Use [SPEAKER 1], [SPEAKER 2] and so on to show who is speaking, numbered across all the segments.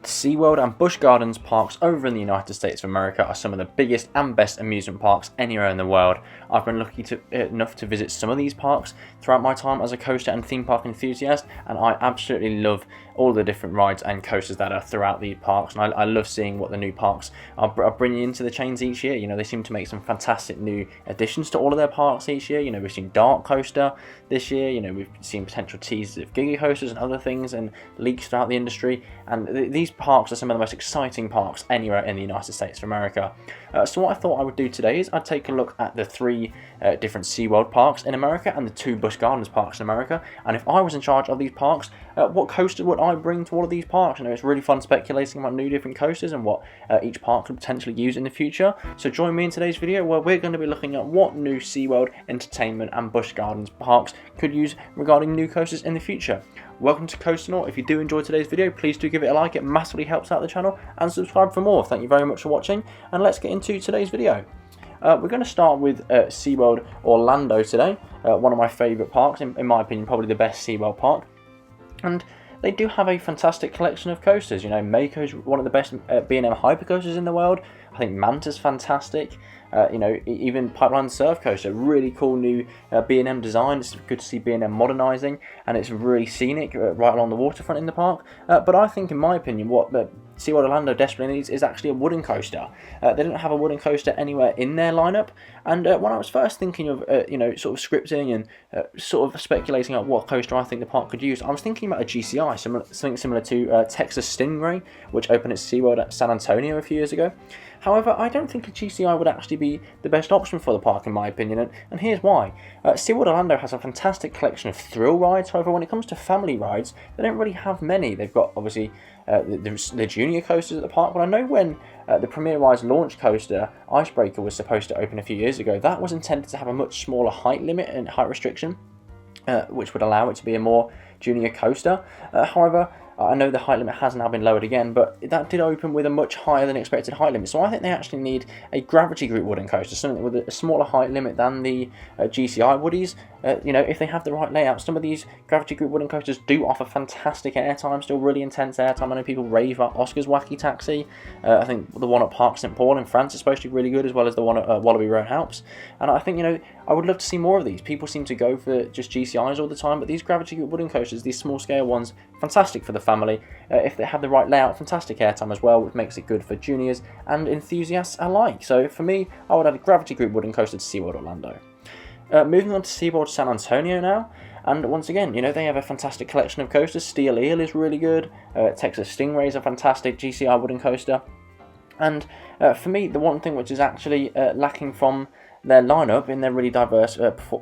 [SPEAKER 1] SeaWorld and Busch Gardens parks over in the United States of America are some of the biggest and best amusement parks anywhere in the world. I've been lucky enough to visit some of these parks throughout my time as a coaster and theme park enthusiast, and I absolutely love all the different rides and coasters that are throughout these parks, and I love seeing what the new parks are bringing into the chains each year. You know, they seem to make some fantastic new additions to all of their parks each year. You know, we've seen DarKoaster this year, you know, we've seen potential teasers of Giga Coasters and other things and leaks throughout the industry, and these parks are some of the most exciting parks anywhere in the United States of America. So what I thought I would do today is I'd take a look at the three different SeaWorld parks in America and the two Busch Gardens parks in America, and if I was in charge of these parks, what coaster would I bring to all of these parks? You know, it's really fun speculating about new different coasters and what each park could potentially use in the future. So join me in today's video where we're going to be looking at what new SeaWorld, Entertainment and Busch Gardens parks could use regarding new coasters in the future. Welcome to Coasternaut. If you do enjoy today's video, please do give it a like, it massively helps out the channel, and subscribe for more. Thank you very much for watching, and let's get into today's video. We're going to start with SeaWorld Orlando today, one of my favourite parks, in my opinion probably the best SeaWorld park, and they do have a fantastic collection of coasters. You know, Mako's one of the best B&M hypercoasters in the world. I think Manta's fantastic. You know, even Pipeline Surf Coaster, really cool new B&M design. It's good to see B&M modernising, and it's really scenic right along the waterfront in the park. But I think, in my opinion, what SeaWorld Orlando desperately needs is actually a wooden coaster. They don't have a wooden coaster anywhere in their lineup, and when I was first thinking of you know, sort of scripting and sort of speculating on what coaster I think the park could use, I was thinking about a GCI, something similar to Texas Stingray, which opened at SeaWorld at San Antonio a few years ago. However, I don't think a GCI would actually be the best option for the park, in my opinion, and here's why. SeaWorld Orlando has a fantastic collection of thrill rides. However, when it comes to family rides, they don't really have many. They've got, obviously, the junior coasters at the park, but I know when the Premier Rise launch coaster, Icebreaker, was supposed to open a few years ago, that was intended to have a much smaller height limit and height restriction, which would allow it to be a more junior coaster. However, I know the height limit has now been lowered again, but that did open with a much higher than expected height limit. So I think they actually need a gravity group wooden coaster, something with a smaller height limit than the GCI woodies. You know, if they have the right layout, some of these gravity group wooden coasters do offer fantastic airtime, still really intense airtime. I know people rave about Oscar's Wacky Taxi. I think the one at Parc St Paul in France is supposed to be really good, as well as the one at Wallaby Roan Alps. And I think, you know, I would love to see more of these. People seem to go for just GCIs all the time, but these gravity group wooden coasters, these small scale ones, fantastic for the family. If they have the right layout, fantastic airtime as well, which makes it good for juniors and enthusiasts alike. So for me, I would add a gravity group wooden coaster to SeaWorld Orlando. Moving on to SeaWorld San Antonio now, and once again, you know, they have a fantastic collection of coasters. Steel Eel is really good, Texas Stingray is a fantastic GCI wooden coaster, and for me, the one thing which is actually lacking from their lineup in their really diverse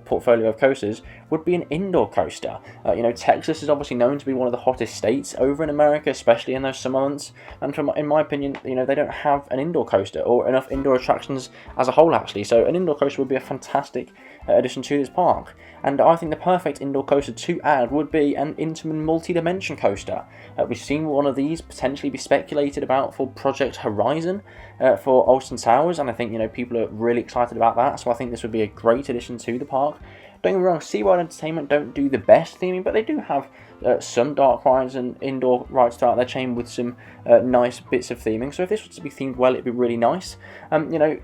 [SPEAKER 1] portfolio of coasters would be an indoor coaster. You know, Texas is obviously known to be one of the hottest states over in America, especially in those summer months, and in my opinion, you know, they don't have an indoor coaster or enough indoor attractions as a whole, actually. So an indoor coaster would be a fantastic addition to this park, and I think the perfect indoor coaster to add would be an Intamin multi-dimension coaster. We've seen one of these potentially be speculated about for Project Horizon for Alton Towers, and I think, you know, people are really excited about that, so I think this would be a great addition to the park. Don't get me wrong, SeaWorld Entertainment don't do the best theming, but they do have some dark rides and indoor rides throughout their chain with some nice bits of theming. So if this was to be themed well, it'd be really nice. You know,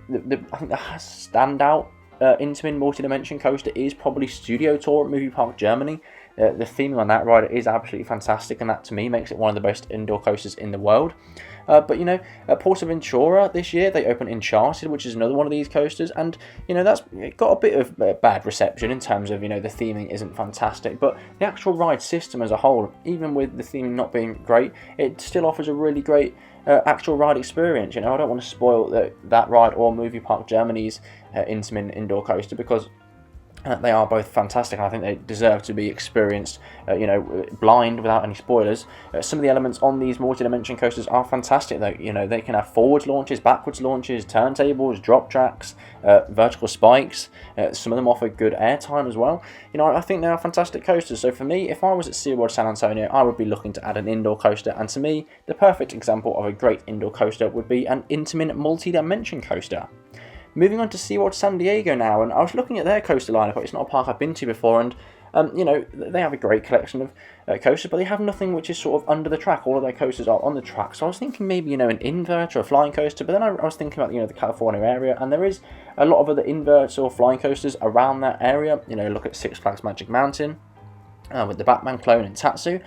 [SPEAKER 1] I think the standout Intamin multi-dimension coaster is probably Studio Tour at Movie Park Germany. The theming on that ride is absolutely fantastic, and that to me makes it one of the best indoor coasters in the world. But you know, at Ventura this year, they opened Enchanted, which is another one of these coasters, and you know, that's got a bit of bad reception in terms of, you know, the theming isn't fantastic, but the actual ride system as a whole, even with the theming not being great, it still offers a really great actual ride experience. You know, I don't want to spoil that ride or Movie Park Germany's Intamin indoor coaster, because they are both fantastic, and I think they deserve to be experienced, you know, blind without any spoilers. Some of the elements on these multi-dimension coasters are fantastic though. You know, they can have forwards launches, backwards launches, turntables, drop tracks, vertical spikes. Some of them offer good airtime as well. You know, I think they are fantastic coasters. So for me, if I was at SeaWorld San Antonio, I would be looking to add an indoor coaster, and to me, the perfect example of a great indoor coaster would be an Intamin multi-dimension coaster. Moving on to SeaWorld San Diego now, and I was looking at their coaster lineup. It's not a park I've been to before, and You know, they have a great collection of coasters, but they have nothing which is sort of under the track. All of their coasters are on the track. So I was thinking maybe, you know, an invert or a flying coaster, but then I was thinking about, you know, the California area, and there is a lot of other inverts or flying coasters around that area. You know, look at Six Flags Magic Mountain. With the Batman clone and Tatsu.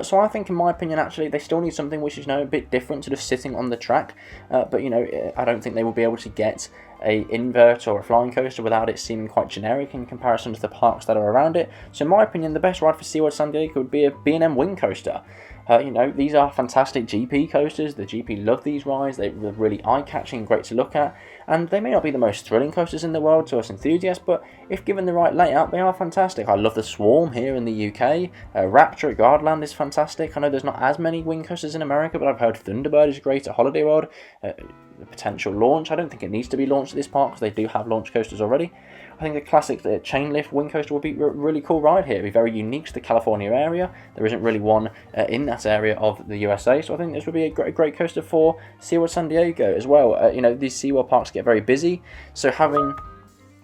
[SPEAKER 1] So I think, in my opinion, actually, they still need something which is, you know, a bit different to just sitting on the track. But, you know, I don't think they will be able to get a invert or a flying coaster without it seeming quite generic in comparison to the parks that are around it. So in my opinion, the best ride for SeaWorld San Diego would be a B&M wing coaster. You know, these are fantastic GP coasters. The GP love these rides. They're really eye-catching and great to look at. And they may not be the most thrilling coasters in the world to us enthusiasts, but if given the right layout, they are fantastic. I love the Swarm here in the UK. Rapture at Gardaland is fantastic. I know there's not as many wing coasters in America, but I've heard Thunderbird is great at Holiday World. The potential launch, I don't think it needs to be launched at this park because they do have launch coasters already. I think the classic chain lift wing coaster would be a really cool ride here. It'd be very unique to the California area. There isn't really one in that area of the USA, so I think this would be a great coaster for SeaWorld San Diego as well. You know, these SeaWorld parks get very busy, so having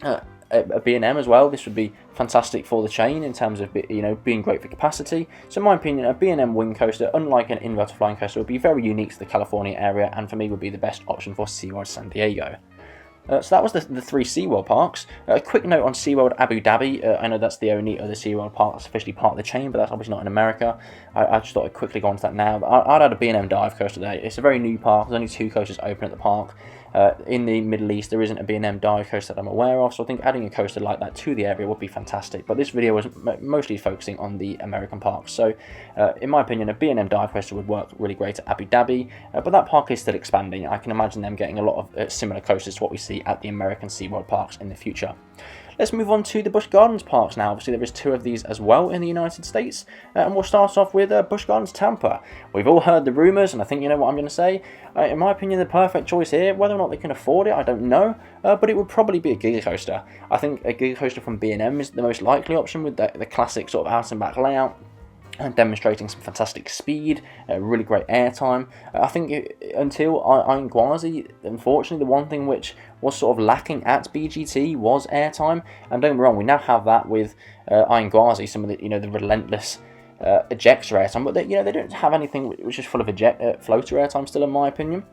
[SPEAKER 1] a B&M as well, this would be fantastic for the chain in terms of, you know, being great for capacity. So in my opinion, a B&M wing coaster, unlike an inverted flying coaster, would be very unique to the California area, and for me would be the best option for SeaWorld San Diego. So that was the three SeaWorld parks. A quick note on SeaWorld Abu Dhabi. I know that's the only other SeaWorld park that's officially part of the chain, but that's obviously not in America. I just thought I'd quickly go on to that now. I'd add a B&M dive coaster there. It's a very new park. There's only 2 coasters open at the park. In the Middle East, there isn't a B&M dive coaster that I'm aware of, so I think adding a coaster like that to the area would be fantastic. But this video was mostly focusing on the American parks. So, in my opinion, a B&M dive coaster would work really great at Abu Dhabi, but that park is still expanding. I can imagine them getting a lot of similar coasters to what we see at the American SeaWorld parks in the future. Let's move on to the Busch Gardens parks now. Obviously, there is 2 of these as well in the United States. And we'll start off with Busch Gardens Tampa. We've all heard the rumours, and I think you know what I'm going to say. In my opinion, the perfect choice here, whether or not they can afford it, I don't know. But it would probably be a Giga Coaster. I think a Giga Coaster from B&M is the most likely option with the classic sort of out and back layout. And demonstrating some fantastic speed, really great airtime. I think until Iron Gwazi, unfortunately, the one thing which was sort of lacking at BGT was airtime. And don't get me wrong, we now have that with Iron Gwazi, some of the, you know, the relentless ejector airtime, but they don't have anything which is full of floater airtime still, in my opinion.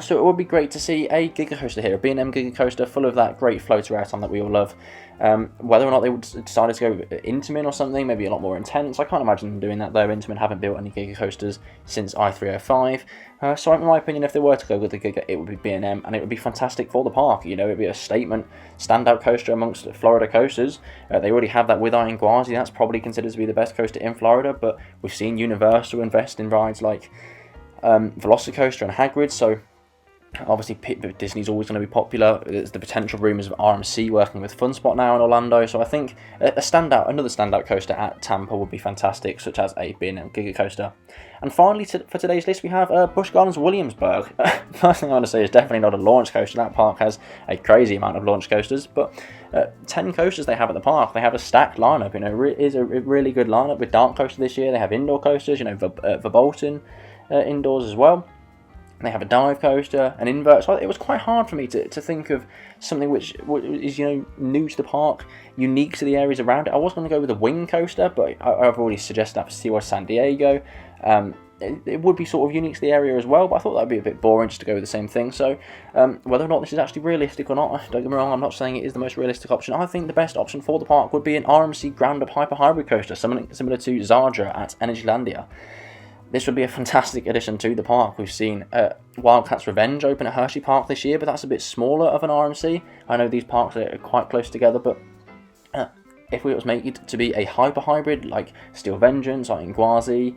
[SPEAKER 1] So it would be great to see a Giga Coaster here, a B&M Giga Coaster full of that great floater airtime that we all love. Whether or not they would decide to go with Intamin or something, maybe a lot more intense. I can't imagine them doing that though. Intamin haven't built any Giga Coasters since I-305. So in my opinion, if they were to go with the Giga, it would be B&M, and it would be fantastic for the park. You know, it would be a statement, standout coaster amongst Florida coasters. They already have that with Iron Gwazi. That's probably considered to be the best coaster in Florida, but we've seen Universal invest in rides like Velocicoaster and Hagrid, so obviously Disney's always going to be popular. There's the potential rumours of RMC working with FunSpot now in Orlando, so I think another standout coaster at Tampa would be fantastic, such as a B&M Giga Coaster. And finally, for today's list, we have Busch Gardens Williamsburg. First thing I want to say is definitely not a launch coaster. That park has a crazy amount of launch coasters, but 10 coasters they have at the park. They have a stacked lineup. You know, it is a really good lineup with DarKoaster this year. They have indoor coasters. You know, Verbolten indoors as well. They have a dive coaster, an invert. So it was quite hard for me to think of something which is, you know, new to the park, unique to the areas around it. I was going to go with a wing coaster, but I've already suggested that for SeaWorld San Diego. It would be sort of unique to the area as well, but I thought that would be a bit boring just to go with the same thing. So whether or not this is actually realistic or not, don't get me wrong, I'm not saying it is the most realistic option. I think the best option for the park would be an RMC ground-up hyper hybrid coaster, something similar to Zardra at Energylandia. This would be a fantastic addition to the park. We've seen Wildcats Revenge open at Hershey Park this year, but that's a bit smaller of an RMC. I know these parks are quite close together, but if we was make it to be a hyper hybrid like Steel Vengeance, Iron Gwazi,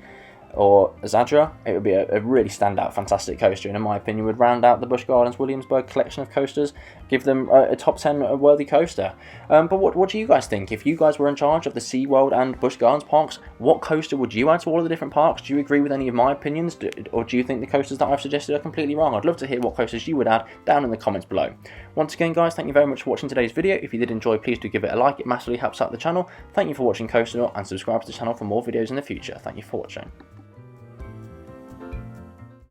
[SPEAKER 1] or Zadra, it would be a really standout, fantastic coaster, and in my opinion would round out the Busch Gardens Williamsburg collection of coasters, give them a top 10 worthy coaster. But what do you guys think? If you guys were in charge of the SeaWorld and Busch Gardens parks, what coaster would you add to all of the different parks? Do you agree with any of my opinions, or do you think the coasters that I've suggested are completely wrong? I'd love to hear what coasters you would add down in the comments below. Once again guys, thank you very much for watching today's video. If you did enjoy, please do give it a like, it massively helps out the channel. Thank you for watching Coasternaut, and subscribe to the channel for more videos in the future. Thank you for watching.